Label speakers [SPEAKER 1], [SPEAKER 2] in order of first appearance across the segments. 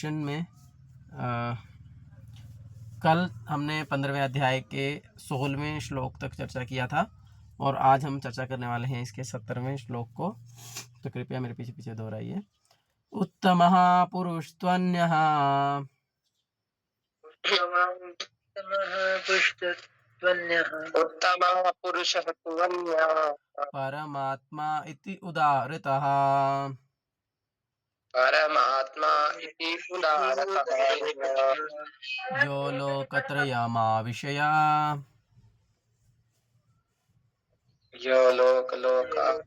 [SPEAKER 1] Introduction में कल हमने 15वें अध्याय के 16वें श्लोक तक चर्चा किया था और आज हम चर्चा करने वाले हैं इसके 17वें श्लोक को। तो कृपया मेरे पीछे पीछे दोहराइए। उत्तमः पुरुषत्वन्यः
[SPEAKER 2] उत्तमः पुरुषः त्वन्यः
[SPEAKER 1] परमात्मा इति उदाहृतः।
[SPEAKER 2] परमात्मा इति उदाहृतः।
[SPEAKER 1] यो लोकत्रयमाविशया
[SPEAKER 2] यो लोकाविषयः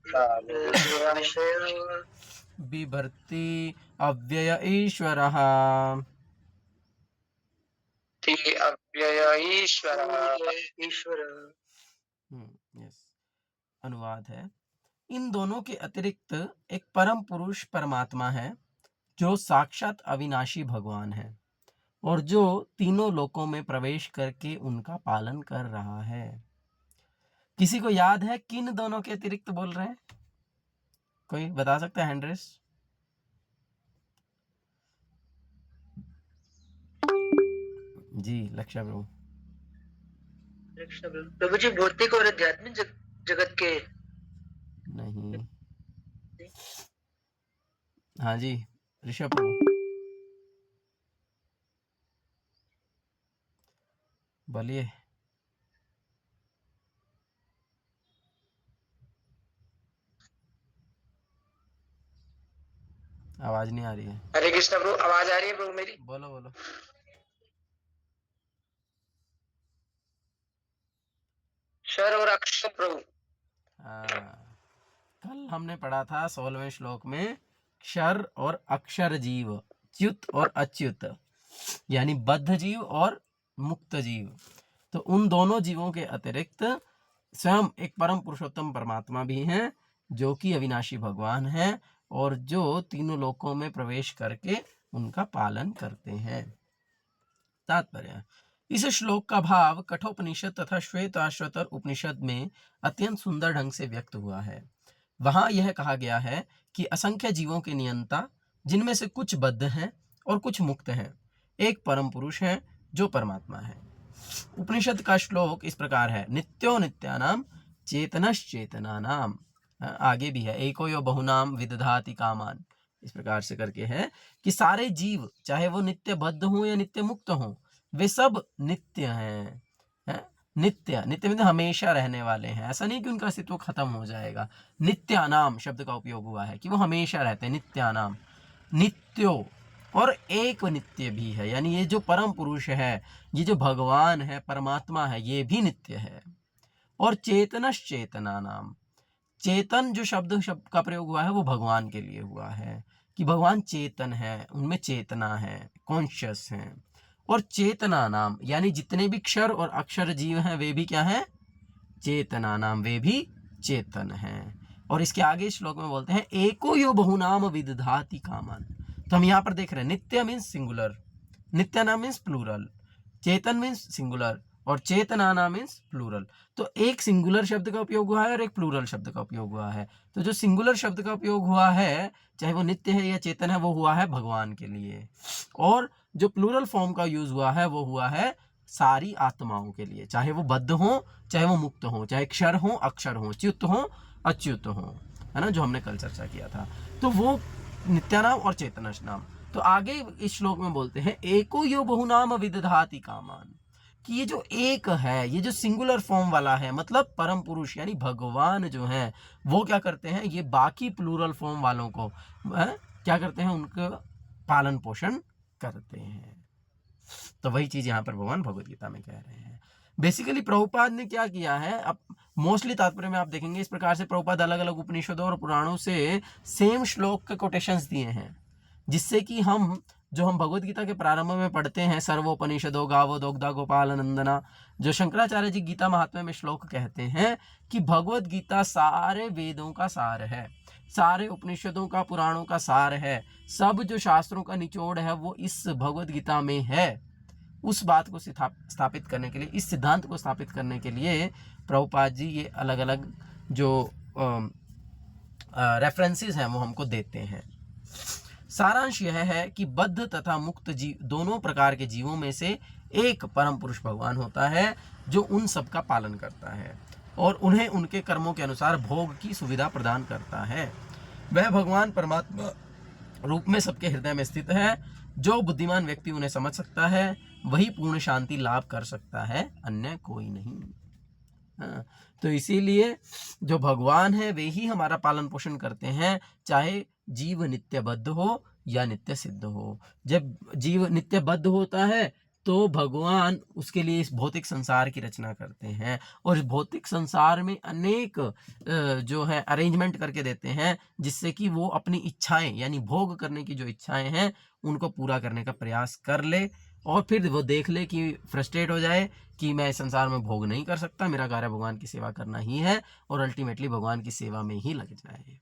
[SPEAKER 1] बिभर्ति अव्यय ईश्वरः।
[SPEAKER 2] अव्यय ईश्वरः।
[SPEAKER 1] यस, अनुवाद है। इन दोनों के अतिरिक्त एक परम पुरुष परमात्मा है जो साक्षात अविनाशी भगवान है और जो तीनों लोकों में प्रवेश करके उनका पालन कर रहा है। किसी को याद है किन दोनों के अतिरिक्त बोल रहे हैं? कोई बता सकता है? Hand raise. जी, लक्ष्य प्रभु।
[SPEAKER 3] प्रभु जी, भौतिक और आध्यात्मिक जगत के
[SPEAKER 1] नहीं। हाँ जी, ऋषभ प्रभु बोलिए। आवाज नहीं आ रही है।
[SPEAKER 2] हरे कृष्ण प्रभु, आवाज आ रही है प्रभु मेरी?
[SPEAKER 1] बोलो बोलो।
[SPEAKER 2] क्षर और अक्षर प्रभु।
[SPEAKER 1] कल हमने पढ़ा था 16वें श्लोक में क्षर और अक्षर जीव, च्युत और अच्युत, यानी बद्ध जीव और मुक्त जीव। तो उन दोनों जीवों के अतिरिक्त स्वयं एक परम पुरुषोत्तम परमात्मा भी हैं जो कि अविनाशी भगवान है और जो तीनों लोकों में प्रवेश करके उनका पालन करते हैं। तात्पर्य: इस श्लोक का भाव कठोपनिषद तथा श्वेताश्वतर उपनिषद में अत्यंत सुंदर ढंग से व्यक्त हुआ है। वहां यह कहा गया है कि असंख्य जीवों के नियंता, जिनमें से कुछ बद्ध हैं और कुछ मुक्त हैं, एक परम पुरुष है जो परमात्मा है। उपनिषद का श्लोक इस प्रकार है: नित्यो नित्यानाम चेतनश्चेतनानाम। आगे भी है, एको यो बहुनाम विदधाति कामान। इस प्रकार से करके है कि सारे जीव, चाहे वो नित्य बद्ध हो या नित्य मुक्त हो, वे सब नित्य हैं। नित्य नित्य मतलब हमेशा रहने वाले हैं। ऐसा नहीं कि उनका अस्तित्व खत्म हो जाएगा। नित्यानाम शब्द का उपयोग हुआ है कि वो हमेशा रहते हैं। नित्यानाम, नित्यो, और एक नित्य भी है, यानी ये जो परम पुरुष है, ये जो भगवान है, परमात्मा है, ये भी नित्य है। और चेतनश्चेतना नाम, चेतन जो शब्द का प्रयोग हुआ है वो भगवान के लिए हुआ है कि भगवान चेतन है, उनमें चेतना है, कॉन्शियस है। और चेतना नाम यानी जितने भी क्षर और अक्षर जीव हैं वे भी क्या हैं? चेतना नाम, वे भी चेतन हैं। और इसके आगे श्लोक में बोलते हैं एको यो बहुनाम विदधाति कामान। तो हम यहाँ पर देख रहे हैं नित्य मीन्स सिंगुलर, नित्यानाम मीन्स प्लूरल, चेतन मीन्स सिंगुलर और चेतनानाम मीन्स प्लूरल। तो एक सिंगुलर शब्द का उपयोग हुआ है और एक प्लूरल शब्द का उपयोग हुआ है। तो जो सिंगुलर शब्द का उपयोग हुआ है, चाहे वो नित्य है या चेतन है, वो हुआ है भगवान के लिए। और जो प्लूरल फॉर्म का यूज हुआ है वो हुआ है सारी आत्माओं के लिए, चाहे वो बद्ध हो, चाहे वो मुक्त हो, चाहे क्षर हो, अक्षर हो, च्युत हो, अच्युत हो, है ना, जो हमने कल चर्चा किया था। तो वो नित्यानाम और चेतनश नाम। तो आगे इस श्लोक में बोलते हैं एको यो बहुनाम विदधाति कामान, कि ये जो एक है, ये जो सिंगुलर फॉर्म वाला है, मतलब परम पुरुष यानी भगवान जो है, वो क्या करते हैं? ये बाकी प्लूरल फॉर्म वालों को क्या करते हैं? उनका पालन पोषण करते हैं। तो वही चीज यहाँ पर भगवान भगवद गीता में कह रहे हैं। बेसिकली प्रभुपाद ने क्या किया है, अब मोस्टली तात्पर्य में आप देखेंगे इस प्रकार से प्रभुपाद अलग अलग उपनिषदों और पुराणों से सेम श्लोक के कोटेशंस दिए हैं, जिससे कि हम भगवद गीता के प्रारंभ में पढ़ते हैं, सर्वोपनिषदो गावो दोग्धा गोपाल नंदना, जो शंकराचार्य जी गीता महात्म्य में श्लोक कहते हैं कि भगवद गीता सारे वेदों का सार है, सारे उपनिषदों का, पुराणों का सार है, सब जो शास्त्रों का निचोड़ है वो इस भगवद गीता में है। उस बात को स्थापित करने के लिए, इस सिद्धांत को स्थापित करने के लिए प्रभुपाद जी ये अलग अलग जो रेफरेंसेस हैं वो हमको देते हैं। सारांश यह है कि बद्ध तथा मुक्त जीव दोनों प्रकार के जीवों में से एक परम पुरुष भगवान होता है जो उन सब का पालन करता है और उन्हें उनके कर्मों के अनुसार भोग की सुविधा प्रदान करता है। वह भगवान परमात्मा रूप में सबके हृदय में स्थित है। जो बुद्धिमान व्यक्ति उन्हें समझ सकता है वही पूर्ण शांति लाभ कर सकता है, अन्य कोई नहीं। हाँ, तो इसीलिए जो भगवान है वे ही हमारा पालन पोषण करते हैं, चाहे जीव नित्यबद्ध हो या नित्य सिद्ध हो। जब जीव नित्यबद्ध होता है तो भगवान उसके लिए इस भौतिक संसार की रचना करते हैं और इस भौतिक संसार में अनेक जो है अरेंजमेंट करके देते हैं जिससे कि वो अपनी इच्छाएं यानी भोग करने की जो इच्छाएं हैं उनको पूरा करने का प्रयास कर ले और फिर वो देख ले कि फ्रस्ट्रेट हो जाए कि मैं इस संसार में भोग नहीं कर सकता, मेरा कार्य भगवान की सेवा करना ही है और अल्टीमेटली भगवान की सेवा में ही लग जाए।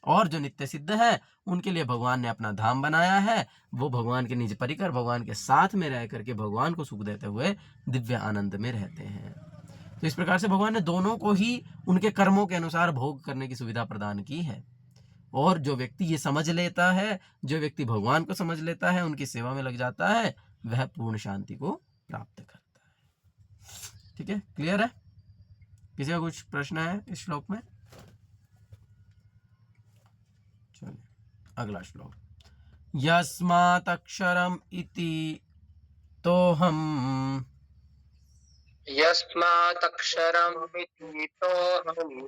[SPEAKER 1] और जो नित्य सिद्ध है उनके लिए भगवान ने अपना धाम बनाया है, वो भगवान के निज परिकर भगवान के साथ में रह करके भगवान को सुख देते हुए दिव्य आनंद में रहते हैं। तो इस प्रकार से भगवान ने दोनों को ही उनके कर्मों के अनुसार भोग करने की सुविधा प्रदान की है। और जो व्यक्ति ये समझ लेता है, जो व्यक्ति भगवान को समझ लेता है, उनकी सेवा में लग जाता है, वह पूर्ण शांति को प्राप्त करता है। ठीक है, क्लियर है? किसी का कुछ प्रश्न है इस श्लोक में? चलिए अगला श्लोक। यस्मात् अक्षरम इति तोहम
[SPEAKER 2] यस्मात् अक्षरम् इति तोऽहम्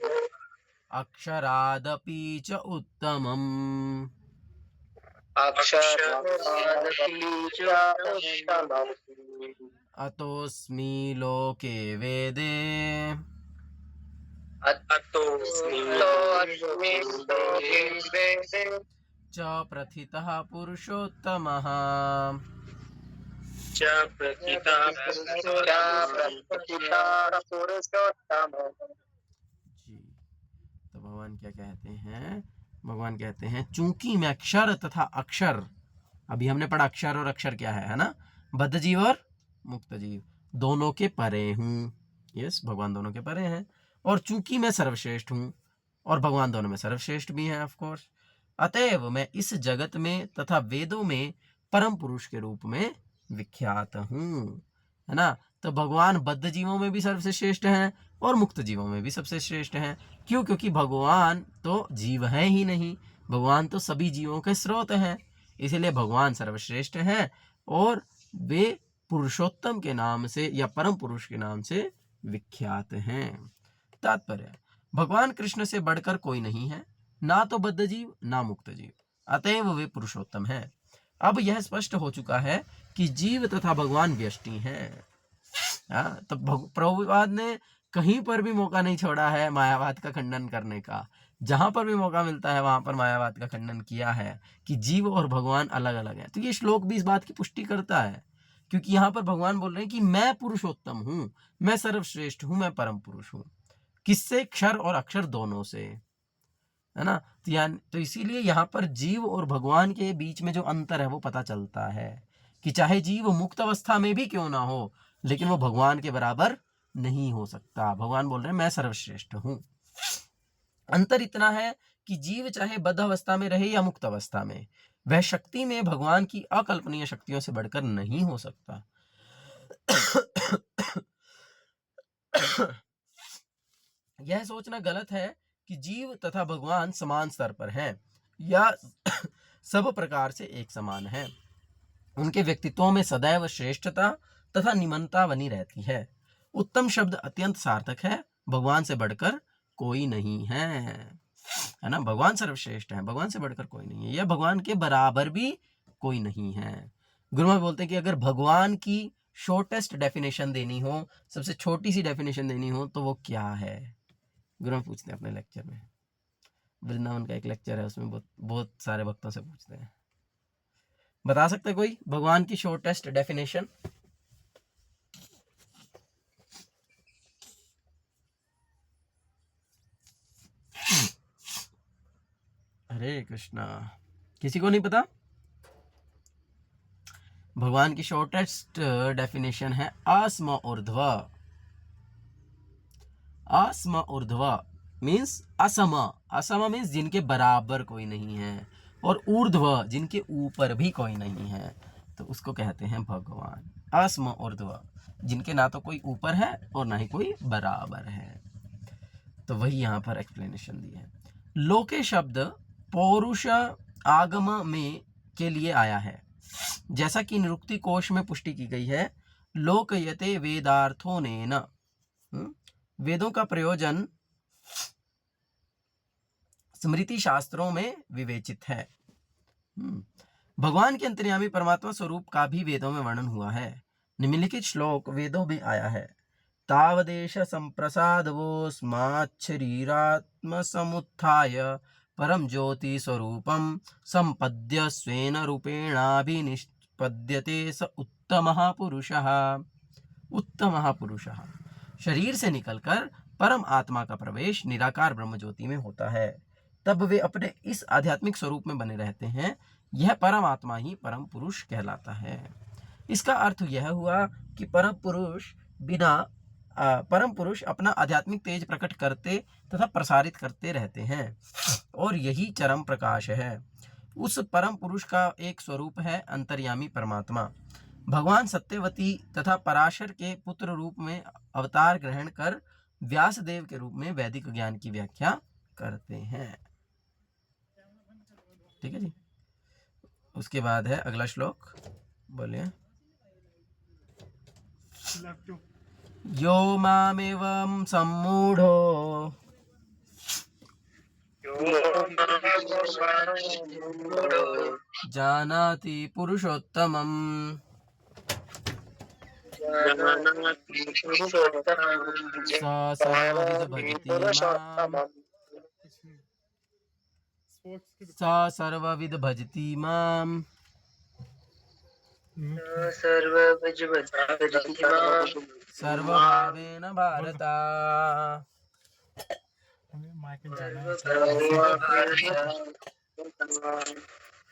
[SPEAKER 1] अक्षरादपि च उत्तमम्
[SPEAKER 2] अक्षरादपि च उत्तमम्
[SPEAKER 1] अतोऽस्मि लोके वेदे
[SPEAKER 2] अतोऽस्मि लोके वेदे
[SPEAKER 1] च प्रथितः पुरुषोत्तमः।
[SPEAKER 2] च प्रथितः पुरुषोत्तमः।
[SPEAKER 1] जी, तो भगवान क्या कहते हैं? भगवान कहते हैं चूंकि मैं अक्षर तथा अक्षर, अभी हमने पढ़ा अक्षर और अक्षर क्या है ना, बद्ध जीव और मुक्त जीव दोनों के परे हूँ। यस, भगवान दोनों के परे हैं। और चूंकि मैं सर्वश्रेष्ठ हूँ और भगवान दोनों में सर्वश्रेष्ठ भी हैं ऑफ कोर्स, अतएव मैं इस जगत में तथा वेदों में परम पुरुष के रूप में विख्यात हूँ, है ना। तो भगवान बद्ध जीवों में भी सबसे श्रेष्ठ हैं और मुक्त जीवों में भी सबसे श्रेष्ठ हैं। क्यों? क्योंकि भगवान तो जीव हैं ही नहीं, भगवान तो सभी जीवों के स्रोत हैं, इसीलिए भगवान सर्वश्रेष्ठ हैं और वे पुरुषोत्तम के नाम से या परम पुरुष के नाम से विख्यात हैं। तात्पर्य, भगवान कृष्ण से बढ़कर कोई नहीं है, ना तो बद्ध जीव ना मुक्त जीव, अतएव वे पुरुषोत्तम हैं। अब यह स्पष्ट हो चुका है कि जीव तथा भगवान व्यष्टि हैं। तो प्रभुपाद ने कहीं पर भी मौका नहीं छोड़ा है मायावाद का खंडन करने का। जहां पर भी मौका मिलता है वहां पर मायावाद का खंडन किया है कि जीव और भगवान अलग अलग है। तो ये श्लोक भी इस बात की पुष्टि करता है, क्योंकि यहाँ पर भगवान बोल रहे हैं कि मैं पुरुषोत्तम हूँ, मैं सर्वश्रेष्ठ हूँ, मैं परम पुरुष हूँ। किससे? क्षर और अक्षर दोनों से, है ना। तो इसीलिए यहाँ पर जीव और भगवान के बीच में जो अंतर है वो पता चलता है कि चाहे जीव मुक्त अवस्था में भी क्यों ना हो, लेकिन वो भगवान के बराबर नहीं हो सकता। भगवान बोल रहे हैं मैं सर्वश्रेष्ठ हूँ। अंतर इतना है कि जीव चाहे बद्ध अवस्था में रहे या मुक्त अवस्था में, वह शक्ति में भगवान की अकल्पनीय शक्तियों से बढ़कर नहीं हो सकता। यह सोचना गलत है कि जीव तथा भगवान समान स्तर पर हैं या सब प्रकार से एक समान हैं। उनके व्यक्तित्वों में सदैव श्रेष्ठता तथा निमनता बनी रहती है। उत्तम शब्द अत्यंत सार्थक है, भगवान से बढ़कर कोई नहीं है ना। भगवान सर्वश्रेष्ठ है, भगवान से बढ़कर कोई नहीं है, या भगवान के बराबर भी कोई नहीं है। गुरु महाराज बोलते हैं कि अगर भगवान की शॉर्टेस्ट डेफिनेशन देनी हो, सबसे छोटी सी डेफिनेशन देनी हो, तो वो क्या है? गुरु महाराज पूछते हैं अपने लेक्चर में, वृंदावन का एक लेक्चर है उसमें बहुत सारे भक्तों से पूछते हैं, बता सकते कोई भगवान की शॉर्टेस्ट डेफिनेशन? हरे कृष्णा, किसी को नहीं पता? भगवान की शॉर्टेस्ट डेफिनेशन है अस्म ऊर्ध्व। अस्म ऊर्ध्व मीन्स असम। असम मीन्स जिनके बराबर कोई नहीं है। और ऊर्ध्व जिनके ऊपर भी कोई नहीं है, तो उसको कहते हैं भगवान। अस्म ऊर्ध्व जिनके ना तो कोई ऊपर है और ना ही कोई बराबर है। तो वही यहाँ पर एक्सप्लेनेशन दी है। लोके शब्द पौरुष आगम में के लिए आया है, जैसा कि निरुक्ति कोश में पुष्टि की गई है। लोकयते वेदार्थों ने न, वेदों का प्रयोजन स्मृति शास्त्रों में विवेचित है। भगवान के अंतर्यामी परमात्मा स्वरूप का भी वेदों में वर्णन हुआ है। निम्नलिखित श्लोक वेदों में आया है। तावदेश संप्रसादवोस्मात् शरीरात्म समुत्थाय परम ज्योति स्वरूपम संपद्य स्वेन रूपेणाभिनिष्पद्यते स उत्तमः पुरुषः। उत्तमः पुरुषः शरीर से निकलकर परम आत्मा का प्रवेश निराकार ब्रह्म ज्योति में होता है, तब वे अपने इस आध्यात्मिक स्वरूप में बने रहते हैं। यह परम आत्मा ही परम पुरुष कहलाता है। इसका अर्थ यह हुआ कि परम पुरुष अपना आध्यात्मिक तेज प्रकट करते तथा प्रसारित करते रहते हैं, और यही चरम प्रकाश है। उस परम पुरुष का एक स्वरूप है अंतर्यामी परमात्मा। भगवान सत्यवती तथा पराशर के पुत्र रूप में अवतार ग्रहण कर व्यासदेव के रूप में वैदिक ज्ञान की व्याख्या करते हैं। ठीक है जी। उसके बाद है अगला श्लोक, बोलिए। यो मामेवं सम्मूढ़ो जानाति पुरुषोत्तमम् स सर्वविद भजति माम् सर्वभावेन भारत।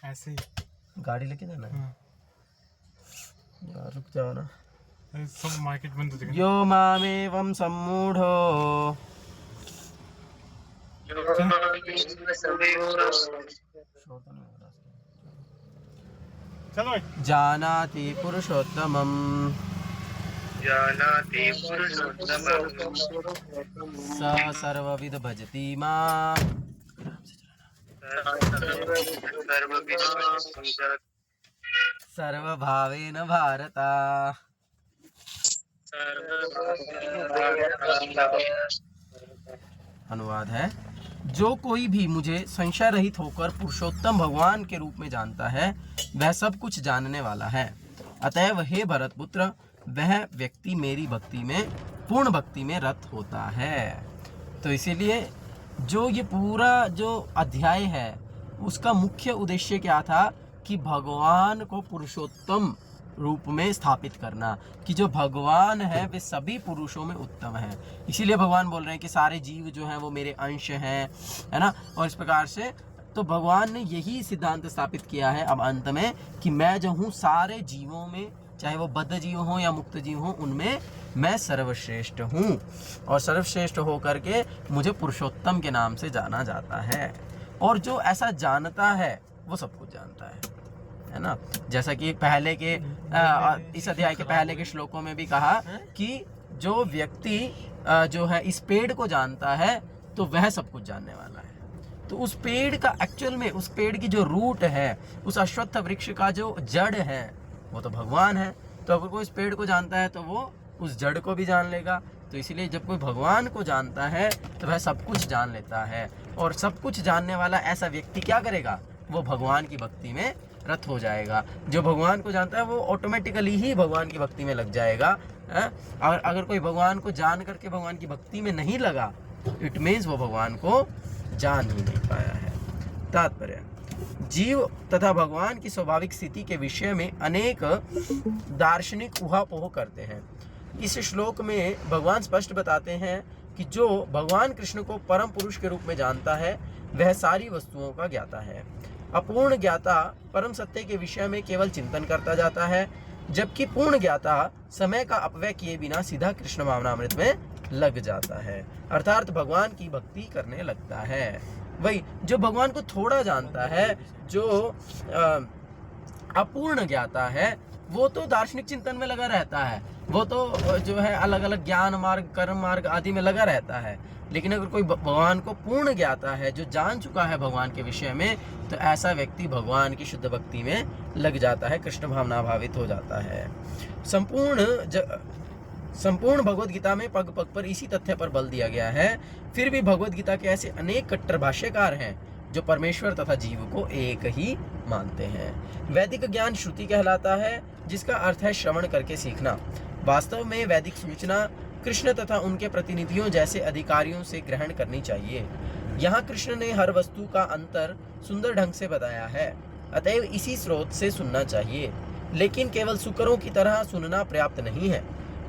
[SPEAKER 4] ऐसे
[SPEAKER 1] गाड़ी लेके जाना है यार, रुक जाओ ना।
[SPEAKER 4] सब मार्केट बंद हो जाएगा।
[SPEAKER 1] यो मामेवं सम्मूढ़ो
[SPEAKER 4] चलो
[SPEAKER 1] जानाति पुरुषोत्तमम् स सर्वविद भजति माम् सर्वभावेन भारत। अनुवाद है, जो कोई भी मुझे संशय रहित होकर पुरुषोत्तम भगवान के रूप में जानता है, वह सब कुछ जानने वाला है। अतएव हे भरतपुत्र, वह व्यक्ति मेरी भक्ति में, पूर्ण भक्ति में रत होता है। तो इसीलिए जो ये पूरा जो अध्याय है उसका मुख्य उद्देश्य क्या था कि भगवान को पुरुषोत्तम रूप में स्थापित करना, कि जो भगवान है वे सभी पुरुषों में उत्तम है। इसीलिए भगवान बोल रहे हैं कि सारे जीव जो हैं वो मेरे अंश हैं, है ना। और इस प्रकार से तो भगवान ने यही सिद्धांत स्थापित किया है अब अंत में कि मैं जो हूँ सारे जीवों में, चाहे वो बद्ध जीव हों या मुक्त जीव हों, उनमें मैं सर्वश्रेष्ठ हूँ, और सर्वश्रेष्ठ होकर के मुझे पुरुषोत्तम के नाम से जाना जाता है। और जो ऐसा जानता है वो सब कुछ जानता है ना। जैसा कि पहले के इस अध्याय के पहले के श्लोकों में भी कहा कि जो व्यक्ति जो है इस पेड़ को जानता है तो वह सब कुछ जानने वाला है। तो उस पेड़ का एक्चुअल में, उस पेड़ की जो रूट है, उस अश्वत्थ वृक्ष का जो जड़ है, वो तो भगवान है। तो अगर कोई इस पेड़ को जानता है तो वो उस जड़ को भी जान लेगा। तो इसलिए जब कोई भगवान को जानता है तो वह सब कुछ जान लेता है, और सब कुछ जानने वाला ऐसा व्यक्ति क्या करेगा, वो भगवान की भक्ति में रत हो जाएगा। जो भगवान को जानता है वो ऑटोमेटिकली ही भगवान की भक्ति में लग जाएगा। और अगर कोई भगवान को जान करके भगवान की भक्ति में नहीं लगा, इट मीन्स वो भगवान को जान ही नहीं पाया है। तात्पर्य, जीव तथा भगवान की स्वाभाविक स्थिति के विषय में अनेक दार्शनिक उहापोह करते हैं। इस श्लोक में भगवान स्पष्ट बताते हैं कि जो भगवान कृष्ण को परम पुरुष के रूप में जानता है वह सारी वस्तुओं का ज्ञाता है। अपूर्ण ज्ञाता परम सत्य के विषय में केवल चिंतन करता जाता है, जबकि पूर्ण ज्ञाता समय का अपव्यय किए बिना सीधा कृष्ण भावनामृत में लग जाता है, अर्थात भगवान की भक्ति करने लगता है। वही जो भगवान को थोड़ा जानता है, जो अपूर्ण ज्ञाता है, वो तो दार्शनिक चिंतन में लगा रहता है, वो तो जो है अलग अलग ज्ञान मार्ग, कर्म मार्ग आदि में लगा रहता है। लेकिन अगर कोई भगवान को पूर्ण ज्ञाता है, जो जान चुका है भगवान के विषय में, तो ऐसा व्यक्ति भगवान की शुद्ध भक्ति में लग जाता है, कृष्ण भावना भावित हो जाता है। संपूर्ण भगवद गीता में पग पग पर इसी तथ्य पर बल दिया गया है। फिर भी भगवद गीता के ऐसे अनेक कट्टर भाष्यकार हैं जो परमेश्वर तथा जीव को एक ही मानते हैं। वैदिक ज्ञान श्रुति कहलाता है, जिसका अर्थ है श्रवण करके सीखना। वास्तव में वैदिक सूचना कृष्ण तथा उनके प्रतिनिधियों जैसे अधिकारियों से ग्रहण करनी चाहिए। यहाँ कृष्ण ने हर वस्तु का अंतर सुंदर ढंग से बताया है, अतएव इसी स्रोत से सुनना चाहिए। लेकिन केवल सुकरों की तरह सुनना पर्याप्त नहीं है।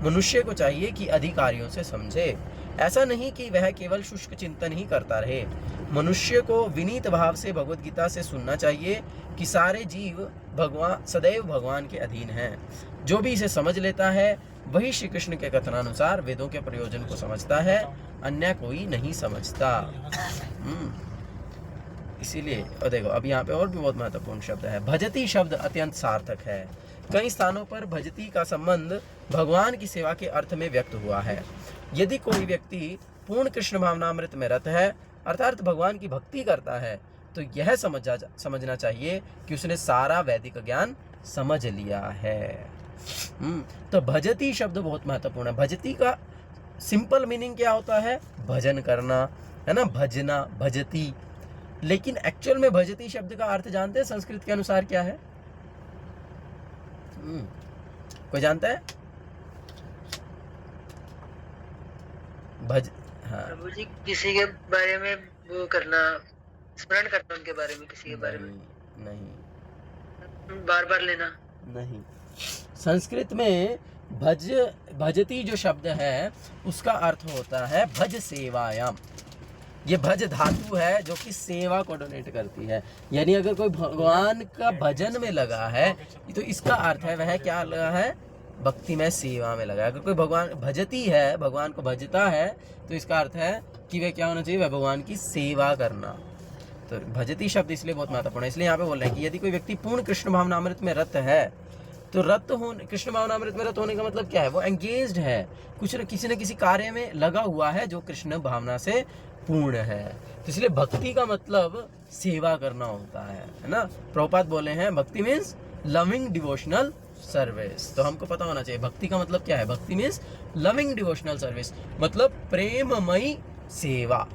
[SPEAKER 1] मनुष्य को चाहिए कि अधिकारियों से समझे। ऐसा नहीं कि वह केवल शुष्क चिंतन ही करता रहे। मनुष्य को विनीत भाव से भगवद गीता से सुनना चाहिए कि सारे जीव सदैव भगवान के अधीन हैं। जो भी इसे समझ लेता है वही श्री कृष्ण के कथनानुसार वेदों के प्रयोजन को समझता है, अन्य कोई नहीं समझता। इसीलिए और देखो अब यहाँ पे और भी बहुत महत्वपूर्ण शब्द है। भजती शब्द अत्यंत सार्थक है। कई स्थानों पर भजती का संबंध भगवान की सेवा के अर्थ में व्यक्त हुआ है। यदि कोई व्यक्ति पूर्ण कृष्ण भावनामृत में रत है, अर्थात भगवान की भक्ति करता है, तो यह समझना चाहिए कि उसने सारा वैदिक ज्ञान समझ लिया है। तो भजती शब्द बहुत महत्वपूर्ण है। भजती का सिंपल मीनिंग क्या होता है? भजन करना, है ना, भजना, भजती। लेकिन एक्चुअल में भजती शब्द का अर्थ जानते हैं संस्कृत के अनुसार क्या है? कोई जानता है? हाँ
[SPEAKER 3] प्रभु जी, किसी के बारे में वो करना, स्मरण करना उनके बारे में, किसी के बारे में
[SPEAKER 1] नहीं,
[SPEAKER 3] बार बार लेना
[SPEAKER 1] नहीं। संस्कृत में भजती जो शब्द है उसका अर्थ होता है भज सेवायाम। ये भज धातु है जो कि सेवा को डोनेट करती है। यानी अगर कोई भगवान का भजन में लगा है तो इसका अर्थ है वह क्या लगा है? भक्ति में, सेवा में लगा है। अगर कोई भगवान भजती है, भगवान को भजता है, तो इसका अर्थ है कि वह क्या होना चाहिए? वह भगवान की सेवा करना। तो भजती शब्द इसलिए बहुत महत्वपूर्ण है। इसलिए यहाँ पे बोल रहे हैं कि यदि कोई व्यक्ति पूर्ण कृष्ण भावनामृत में रत है, तो कृष्ण भावनामृत में रत होने का मतलब क्या है? वो एंगेज्ड है, कुछ न किसी कार्य में लगा हुआ है जो कृष्ण भावना से पूर्ण है। तो इसलिए भक्ति का मतलब सेवा करना होता है ना। प्रभुपाद बोले हैं भक्ति मीन्स लविंग डिवोशनल सर्विस। तो हमको पता होना चाहिए भक्ति का मतलब क्या है। भक्ति मीन्स लविंग डिवोशनल सर्विस, मतलब प्रेममयी सेवा।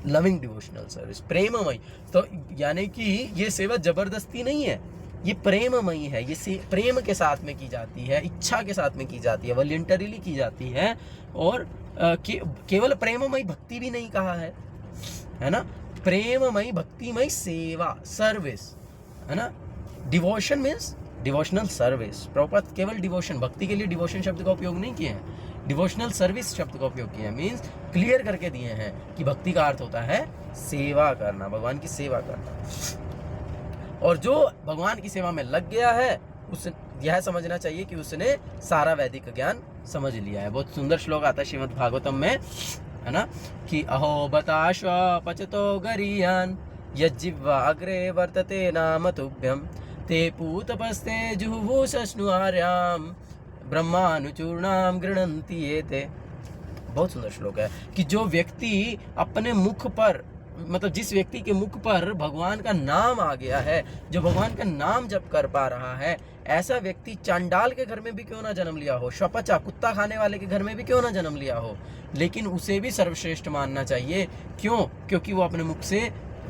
[SPEAKER 1] लविंग डिवोशनल सर्विस, प्रेममयी। तो यानी कि ये सेवा जबरदस्ती नहीं है, ये प्रेममयी है। ये प्रेम के साथ में की जाती है, इच्छा के साथ में की जाती है, वॉलंटरीली की जाती है। और केवल प्रेममयी भक्ति भी नहीं कहा है ना। प्रेममयी, भक्तिमयी सेवा, सर्विस, है ना। Devotion means devotional service. Proper केवल डिवोशन, भक्ति के लिए डिवोशन शब्द का उपयोग नहीं किए हैं, डिवोशनल सर्विस शब्द का उपयोग किया है। मीन्स क्लियर करके दिए हैं कि भक्ति का अर्थ होता है सेवा करना, भगवान की सेवा करना। और जो भगवान की सेवा में लग गया है उस यह समझना चाहिए कि उसने सारा वैदिक ज्ञान समझ लिया है। बहुत सुंदर श्लोक आता है श्रीमद् भागवतम में, है ना, कि अहो बताश्व पचतो गरीयान यज्जिह्वा अग्रे वर्तते नाम तुभ्यम ते पूतपस्ते जुहुवु सश्नु आर्याम ब्रह्मानुचूर्णाम गृह्णन्ति एते। बहुत सुंदर श्लोक है कि जो व्यक्ति अपने मुख पर, मतलब जिस व्यक्ति के मुख पर भगवान का नाम आ गया है, जो भगवान का नाम जप कर पा रहा है, ऐसा व्यक्ति चांडाल के घर में भी क्यों ना जन्म लिया हो, शपचा कुत्ता खाने वाले के घर में भी क्यों ना जन्म लिया हो, लेकिन उसे भी सर्वश्रेष्ठ मानना चाहिए। क्यों? क्योंकि वो अपने मुख से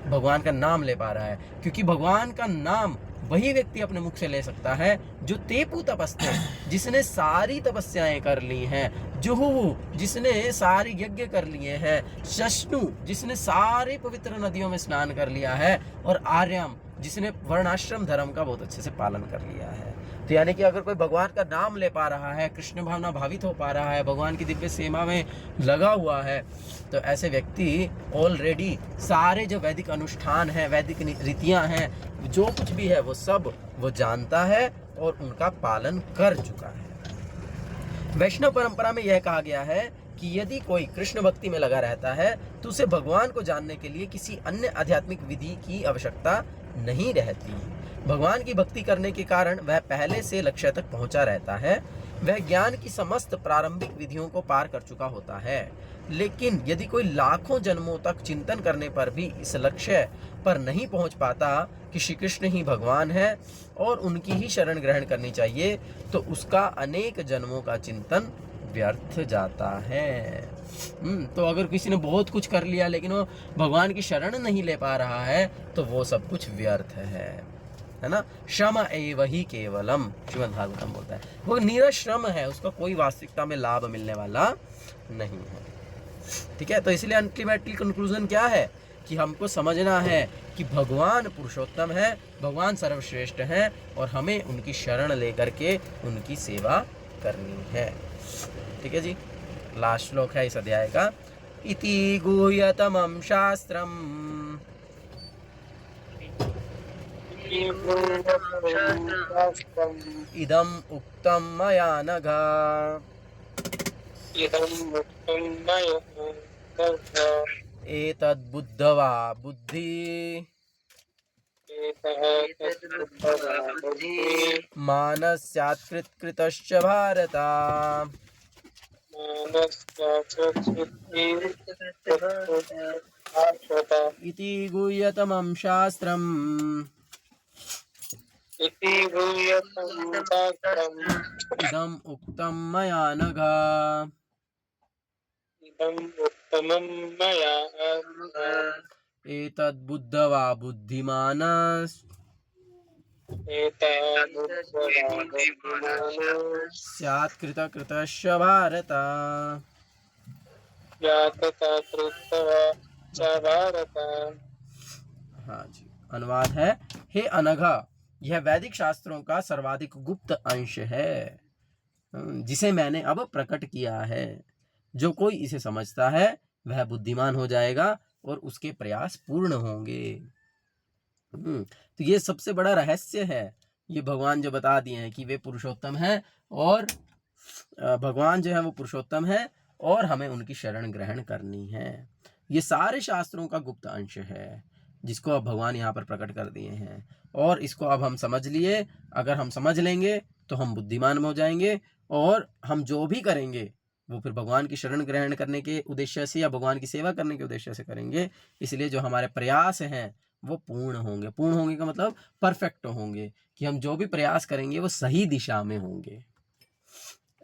[SPEAKER 1] भगवान का नाम ले पा रहा है। क्योंकि भगवान का नाम वही व्यक्ति अपने मुख से ले सकता है जो तेपु तपस्ते, जिसने सारी तपस्याएं कर ली हैं, जुहु, जिसने सारे यज्ञ कर लिए हैं, शश्नु, जिसने सारे पवित्र नदियों में स्नान कर लिया है, और आर्यम, जिसने वर्णाश्रम धर्म का बहुत अच्छे से पालन कर लिया है। तो यानी कि अगर कोई भगवान का नाम ले पा रहा है, कृष्ण भावना भावित हो पा रहा है, भगवान की दिव्य सेवा में लगा हुआ है, तो ऐसे व्यक्ति ऑलरेडी सारे जो वैदिक अनुष्ठान हैं, वैदिक रीतियां हैं, जो कुछ भी है वो सब वो जानता है और उनका पालन कर चुका है। वैष्णव परंपरा में यह कहा गया है कि यदि कोई कृष्ण भक्ति में लगा रहता है तो उसे भगवान को जानने के लिए किसी अन्य आध्यात्मिक विधि की आवश्यकता नहीं रहती। भगवान की भक्ति करने के कारण वह पहले से लक्ष्य तक पहुंचा रहता है। वह ज्ञान की समस्त प्रारंभिक विधियों को पार कर चुका होता है। लेकिन यदि कोई लाखों जन्मों तक चिंतन करने पर भी इस लक्ष्य पर नहीं पहुंच पाता कि श्री कृष्ण ही भगवान है और उनकी ही शरण ग्रहण करनी चाहिए, तो उसका अनेक जन्मों का चिंतन व्यर्थ जाता है। तो अगर किसी ने बहुत कुछ कर लिया लेकिन वो भगवान की शरण नहीं ले पा रहा है, तो वो सब कुछ व्यर्थ है ना। श्रम एव ही केवलम, श्रीमद् भागवतम बोलता है, वो निरा श्रम है, उसका कोई वास्तविकता में लाभ मिलने वाला नहीं है। ठीक है, तो इसलिए अल्टीमेटली कंक्लूजन क्या है कि हमको समझना है कि भगवान पुरुषोत्तम है, भगवान सर्वश्रेष्ठ हैं और हमें उनकी शरण लेकर के उनकी सेवा करनी है। ठीक है जी, लास्ट श्लोक है इस अध्याय का। इति गुह्यतमं शास्त्रम् इदम् उक्तं मया नघ एतद्बुद्धवा बुद्धि मानस्यात्कृतकृतश्च भारत। इति गुह्यतमं शास्त्रम् इदम् उक्तं मया नघ एतद्बुद्धवा बुद्धिमानः स्यात् कृतकृतश्च भारत। हाँ जी, अनुवाद है, हे अनघ, यह वैदिक शास्त्रों का सर्वाधिक गुप्त अंश है जिसे मैंने अब प्रकट किया है। जो कोई इसे समझता है वह बुद्धिमान हो जाएगा और उसके प्रयास पूर्ण होंगे। तो ये सबसे बड़ा रहस्य है, ये भगवान जो बता दिए हैं कि वे पुरुषोत्तम हैं और भगवान जो है वो पुरुषोत्तम है और हमें उनकी शरण ग्रहण करनी है। ये सारे शास्त्रों का गुप्त अंश है जिसको अब भगवान यहाँ पर प्रकट कर दिए हैं और इसको अब हम समझ लिए। अगर हम समझ लेंगे तो हम बुद्धिमान हो जाएंगे और हम जो भी करेंगे वो फिर भगवान की शरण ग्रहण करने के उद्देश्य से या भगवान की सेवा करने के उद्देश्य से करेंगे। इसलिए जो हमारे प्रयास हैं वो पूर्ण होंगे। पूर्ण होंगे का मतलब परफेक्ट होंगे, कि हम जो भी प्रयास करेंगे वो सही दिशा में होंगे।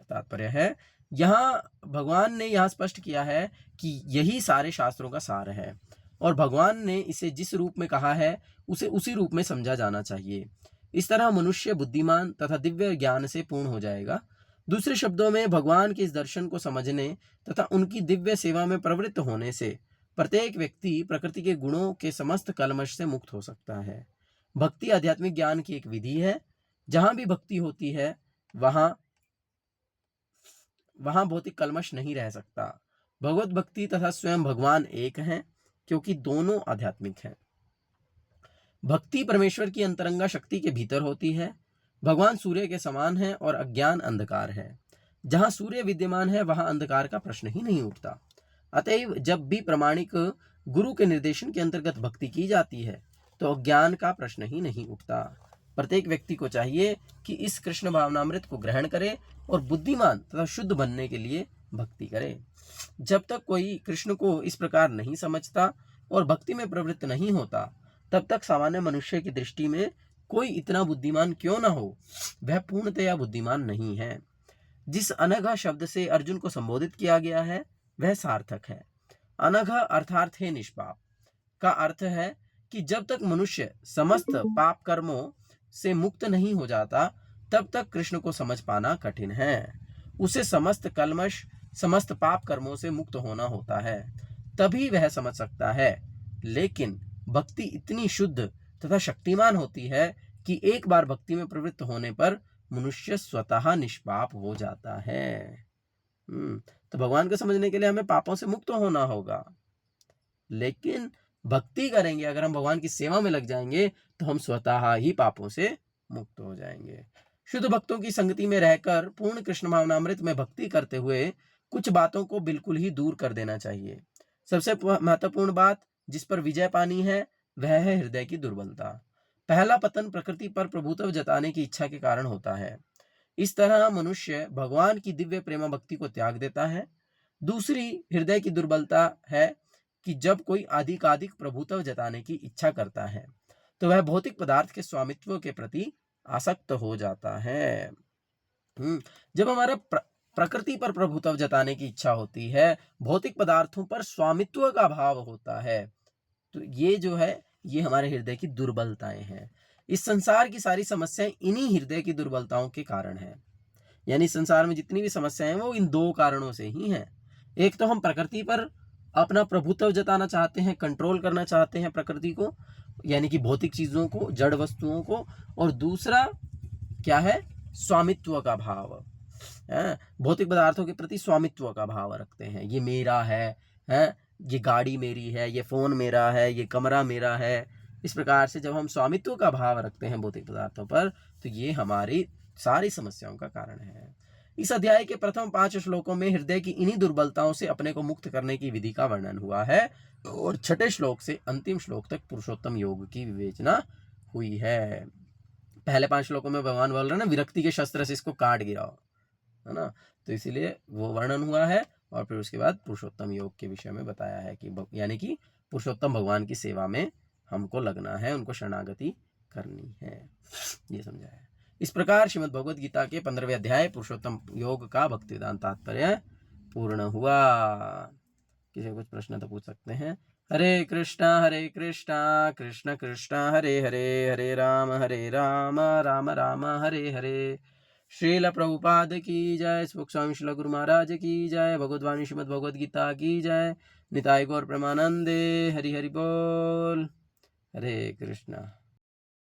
[SPEAKER 1] तात्पर्य है यहाँ भगवान ने यहाँ स्पष्ट किया है कि यही सारे शास्त्रों का सार है और भगवान ने इसे जिस रूप में कहा है उसे उसी रूप में समझा जाना चाहिए। इस तरह मनुष्य बुद्धिमान तथा दिव्य ज्ञान से पूर्ण हो जाएगा। दूसरे शब्दों में, भगवान के इस दर्शन को समझने तथा उनकी दिव्य सेवा में प्रवृत्त होने से प्रत्येक व्यक्ति प्रकृति के गुणों के समस्त कलमश से मुक्त हो सकता है। भक्ति आध्यात्मिक ज्ञान की एक विधि है। जहां भी भक्ति होती है वहां भौतिक कलमश नहीं रह सकता। भगवत भक्ति तथा स्वयं भगवान एक हैं क्योंकि दोनों आध्यात्मिक हैं। भक्ति परमेश्वर की अंतरंगा शक्ति के भीतर होती है। भगवान सूर्य के समान है और अज्ञान अंधकार है। जहां सूर्य विद्यमान है वहां अंधकार का प्रश्न ही नहीं उठता। अतएव जब भी प्रामाणिक गुरु के निर्देशन के अंतर्गत भक्ति की जाती है तो अज्ञान का प्रश्न ही नहीं उठता। प्रत्येक व्यक्ति को चाहिए कि इस कृष्ण भावनामृत को ग्रहण करे और बुद्धिमान तथा शुद्ध बनने के लिए भक्ति करे। जब तक कोई कृष्ण को इस प्रकार नहीं समझता और भक्ति में प्रवृत्त नहीं होता, तब तक सामान्य मनुष्य की दृष्टि में कोई इतना बुद्धिमान क्यों ना हो, वह पूर्णतया बुद्धिमान नहीं है। जिस अनघ शब्द से अर्जुन को संबोधित किया गया है वह सार्थक है। अनघ अर्थात है निष्पाप का अर्थ है कि जब तक मनुष्य समस्त पाप कर्मों से मुक्त नहीं हो जाता तब तक कृष्ण को समझ पाना कठिन है। उसे समस्त कलमश, समस्त पाप कर्मों से मुक्त होना होता है, तभी वह समझ सकता है। लेकिन भक्ति इतनी शुद्ध तथा शक्तिमान होती है कि एक बार भक्ति में प्रवृत्त होने पर मनुष्य स्वतः निष्पाप हो जाता है। तो भगवान को समझने के लिए हमें पापों से मुक्त होना होगा। लेकिन भक्ति करेंगे, अगर हम भगवान की सेवा में लग जाएंगे तो हम स्वतः ही पापों से मुक्त हो जाएंगे। शुद्ध भक्तों की संगति में रहकर पूर्ण कृष्ण भावनामृत में भक्ति करते हुए कुछ बातों को बिल्कुल ही दूर कर देना चाहिए। सबसे महत्वपूर्ण बात जिस पर विजय पानी है वह है हृदय की दुर्बलता। पहला पतन प्रकृति पर प्रभुत्व जताने की इच्छा के कारण होता है। इस तरह मनुष्य भगवान की दिव्य प्रेम भक्ति को त्याग देता है। दूसरी हृदय की दुर्बलता है कि जब कोई अधिकाधिक प्रभुत्व जताने की इच्छा करता है तो वह भौतिक पदार्थ के स्वामित्व के प्रति आसक्त हो जाता है। जब हमारा प्रकृति पर प्रभुत्व जताने की इच्छा होती है, भौतिक पदार्थों पर स्वामित्व का भाव होता है, तो ये जो है ये हमारे हृदय की दुर्बलताएं हैं। इस संसार की सारी समस्याएं इन्हीं हृदय की दुर्बलताओं के कारण है। यानी संसार में जितनी भी समस्याएं हैं वो इन दो कारणों से ही हैं। एक तो हम प्रकृति पर अपना प्रभुत्व जताना चाहते हैं, कंट्रोल करना चाहते हैं प्रकृति को, यानी कि भौतिक चीजों को, जड़ वस्तुओं को, और दूसरा क्या है, स्वामित्व का भाव। भौतिक पदार्थों के प्रति स्वामित्व का भाव रखते हैं, ये मेरा है, ये गाड़ी मेरी है, ये फोन मेरा है, ये कमरा मेरा है। इस प्रकार से जब हम स्वामित्व का भाव रखते हैं भौतिक पदार्थों पर तो ये हमारी सारी समस्याओं का कारण है। इस अध्याय के प्रथम 5 श्लोकों में हृदय की इन्हीं दुर्बलताओं से अपने को मुक्त करने की विधि का वर्णन हुआ है और 6ठे श्लोक से अंतिम श्लोक तक पुरुषोत्तम योग की विवेचना हुई है। पहले 5 श्लोकों में भगवान बोल रहे हैं ना, विरक्ति के शस्त्र से इसको काट गिराओ, है ना, तो इसीलिए वो वर्णन हुआ है। और फिर उसके बाद पुरुषोत्तम योग के विषय में बताया है कि यानी कि पुरुषोत्तम भगवान की सेवा में हमको लगना है, उनको शरणागति करनी है, ये समझाया। इस प्रकार श्रीमद् भगवद गीता के 15वें अध्याय पुरुषोत्तम योग का भक्ति वेदांत तात्पर्य पूर्ण हुआ। किसी कुछ प्रश्न तो पूछ सकते हैं। हरे कृष्णा कृष्ण कृष्ण हरे हरे, हरे राम राम राम हरे हरे। श्रील प्रभुपाद की जय, सुख स्वामी श्रील गुरु महाराज की जय, भगवद्वाणी श्रीमद् भगवद गीता की जय, निताय गौर प्रेमानंदे, हरि हरि बोल। हरे कृष्णा।